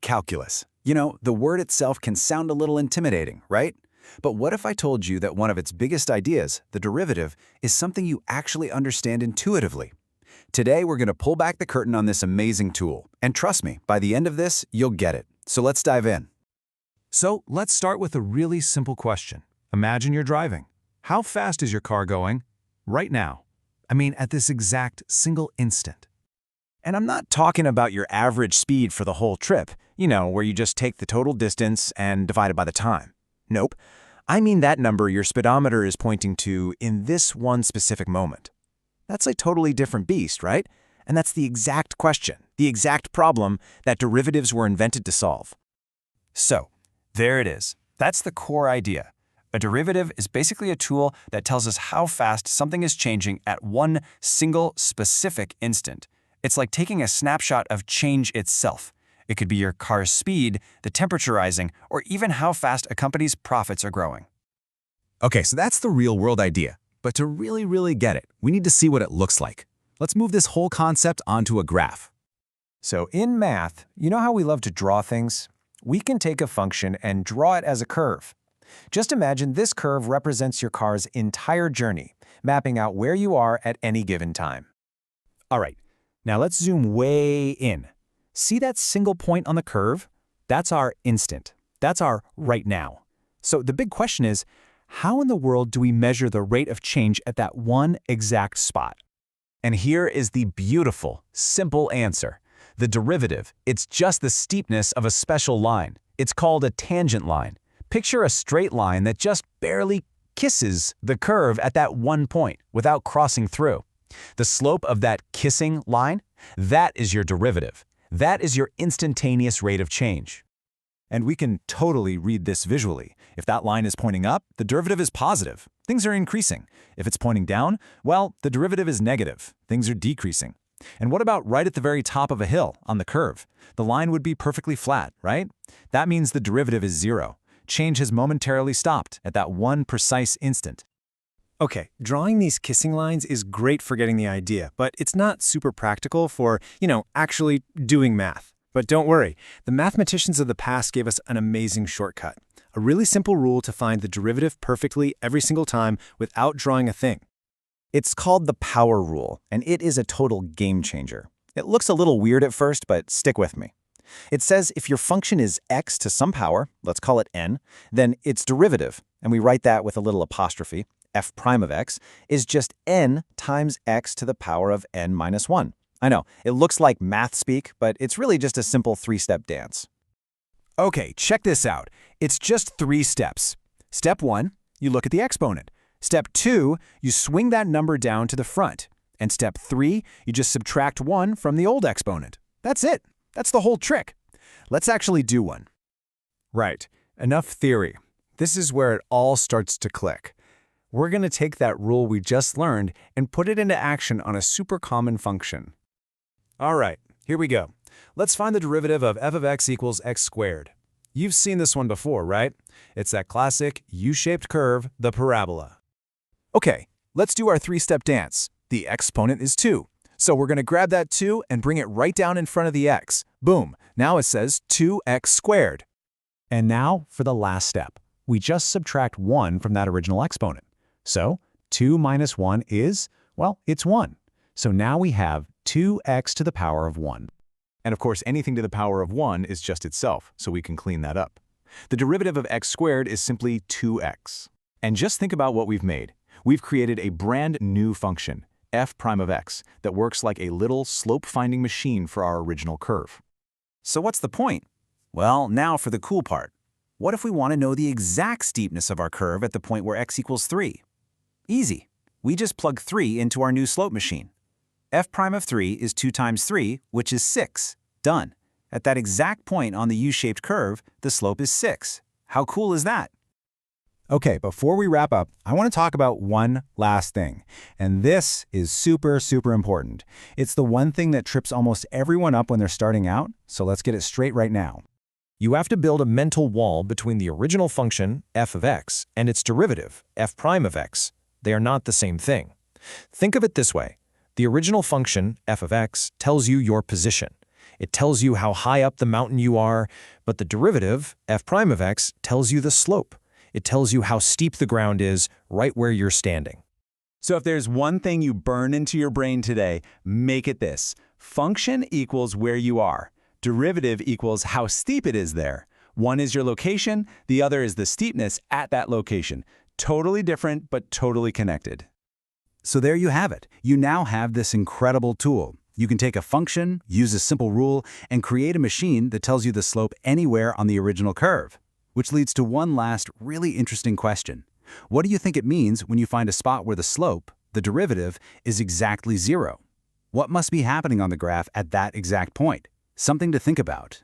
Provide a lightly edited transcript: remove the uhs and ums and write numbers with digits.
calculus. You know, the word itself can sound a little intimidating, right? But what if I told you that one of its biggest ideas, the derivative, is something you actually understand intuitively? Today, we're going to pull back the curtain on this amazing tool. And trust me, by the end of this, you'll get it. So let's dive in. So let's start with a really simple question. Imagine you're driving. How fast is your car going right now? I mean, at this exact single instant. And I'm not talking about your average speed for the whole trip, where you just take the total distance and divide it by the time. Nope. I mean that number your speedometer is pointing to in this one specific moment. That's a totally different beast, right? And that's the exact question, the exact problem that derivatives were invented to solve. So, there it is. That's the core idea. A derivative is basically a tool that tells us how fast something is changing at one single specific instant. It's like taking a snapshot of change itself. It could be your car's speed, the temperature rising, or even how fast a company's profits are growing. Okay, so that's the real-world idea. But to really get it, we need to see what it looks like. Let's move this whole concept onto a graph. So in math, you know how we love to draw things? We can take a function and draw it as a curve. Just imagine this curve represents your car's entire journey, mapping out where you are at any given time. All right, now let's zoom way in. See that single point on the curve? That's our instant. That's our right now. So the big question is, how in the world do we measure the rate of change at that one exact spot? And here is the beautiful, simple answer. The derivative, it's just the steepness of a special line. It's called a tangent line. Picture a straight line that just barely kisses the curve at that one point without crossing through. The slope of that kissing line, that is your derivative. That is your instantaneous rate of change. And we can totally read this visually. If that line is pointing up, the derivative is positive. Things are increasing. If it's pointing down, well, the derivative is negative. Things are decreasing. And what about right at the very top of a hill, on the curve? The line would be perfectly flat, right? That means the derivative is zero. Change has momentarily stopped at that one precise instant. Okay, drawing these kissing lines is great for getting the idea, but it's not super practical for, actually doing math. But don't worry, the mathematicians of the past gave us an amazing shortcut. A really simple rule to find the derivative perfectly every single time without drawing a thing. It's called the power rule, and it is a total game changer. It looks a little weird at first, but stick with me. It says if your function is x to some power, let's call it n, then its derivative, and we write that with a little apostrophe, f prime of x, is just n times x to the power of n minus 1. I know, it looks like math speak, but it's really just a simple three-step dance. Okay, check this out. It's just 3 steps. Step 1, you look at the exponent. Step 2, you swing that number down to the front. And step 3, you just subtract 1 from the old exponent. That's it. That's the whole trick. Let's actually do one. Right, enough theory. This is where it all starts to click. We're going to take that rule we just learned and put it into action on a super common function. All right, here we go. Let's find the derivative of f of x equals x squared. You've seen this one before, right? It's that classic U-shaped curve, the parabola. Okay, let's do our 3-step dance. The exponent is 2. So we're going to grab that 2 and bring it right down in front of the x. Boom, now it says 2x squared. And now for the last step. We just subtract 1 from that original exponent. So 2 minus 1 is, well, it's 1. So now we have 2x to the power of 1. And of course, anything to the power of 1 is just itself, so we can clean that up. The derivative of x squared is simply 2x. And just think about what we've made. We've created a brand new function, f prime of x, that works like a little slope-finding machine for our original curve. So what's the point? Well, now for the cool part. What if we want to know the exact steepness of our curve at the point where x equals 3? Easy. We just plug 3 into our new slope machine. F prime of 3 is 2 times 3, which is 6. Done. At that exact point on the U-shaped curve, the slope is 6. How cool is that? Okay, before we wrap up, I want to talk about one last thing. And this is super important. It's the one thing that trips almost everyone up when they're starting out, so let's get it straight right now. You have to build a mental wall between the original function, f of x, and its derivative, f prime of x. They are not the same thing. Think of it this way. The original function, f of x, tells you your position. It tells you how high up the mountain you are, but the derivative, f prime of x, tells you the slope. It tells you how steep the ground is right where you're standing. So if there's one thing you burn into your brain today, make it this. Function equals where you are. Derivative equals how steep it is there. One is your location, the other is the steepness at that location. Totally different, but totally connected. So there you have it. You now have this incredible tool. You can take a function, use a simple rule, and create a machine that tells you the slope anywhere on the original curve. Which leads to one last really interesting question. What do you think it means when you find a spot where the slope, the derivative, is exactly 0? What must be happening on the graph at that exact point? Something to think about.